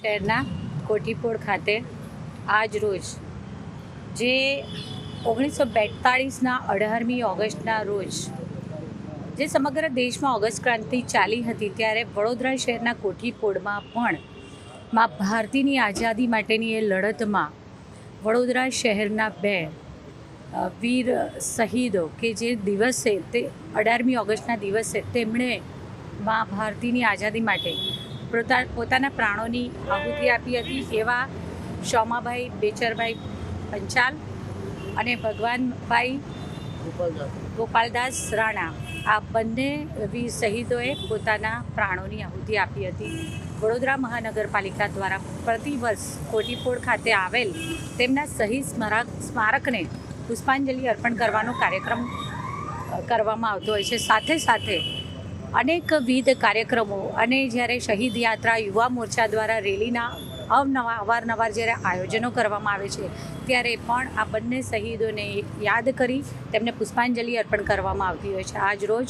શહેરના કોઠીપોળ ખાતે આજ રોજ જે 1942ના 18મી ઓગસ્ટના રોજ જે સમગ્ર દેશમાં ઓગસ્ટ ક્રાંતિ ચાલી હતી ત્યારે વડોદરા શહેરના કોઠીપોળમાં પણ મા ભારતીની આઝાદી માટેની એ લડતમાં વડોદરા શહેરના બે વીર શહીદો કે જે દિવસે તે 18મી ઓગસ્ટના દિવસે તેમણે મા ભારતીની આઝાદી માટે પોતાના પ્રાણોની આહુતિ આપી હતી એવા શોમાભાઈ બેચરભાઈ પંચાલ અને ભગવાનભાઈ ગોપાલદાસ રાણા આ બંને વીર શહીદોએ પોતાના પ્રાણોની આહુતિ આપી હતી. વડોદરા મહાનગરપાલિકા દ્વારા પ્રતિવર્ષ કોઠીપોળ ખાતે આવેલ તેમના શહીદ સ્મારકને પુષ્પાંજલિ અર્પણ કરવાનો કાર્યક્રમ કરવામાં આવતો હોય છે. સાથે સાથે અનેકવિધ કાર્યક્રમો અને જ્યારે શહીદ યાત્રા યુવા મોરચા દ્વારા રેલીના અવારનવાર જ્યારે આયોજનો કરવામાં આવે છે ત્યારે પણ આ બંને શહીદોને યાદ કરી તેમને પુષ્પાંજલિ અર્પણ કરવામાં આવતી હોય છે. આજ રોજ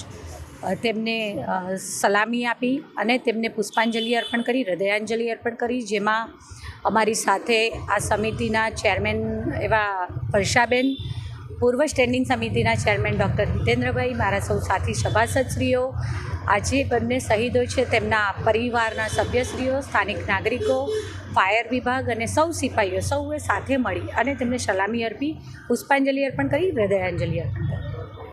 તેમને સલામી આપી અને તેમને પુષ્પાંજલિ અર્પણ કરી, હૃદયાંજલિ અર્પણ કરી, જેમાં અમારી સાથે આ સમિતિના ચેરમેન એવા વર્ષાબેન, પૂર્વ સ્ટેન્ડિંગ સમિતિના ચેરમેન ડૉક્ટર હિતેન્દ્રભાઈ, મારા સૌ સાથી સભાસદશ્રીઓ, આજે બંને શહીદો છે તેમના પરિવારના સભ્યશ્રીઓ, સ્થાનિક નાગરિકો, ફાયર વિભાગ અને સૌ સિપાહીઓ સૌએ સાથે મળી અને તેમને સલામી અર્પી, પુષ્પાંજલિ અર્પણ કરી, હૃદયાંજલિ અર્પણ કરી.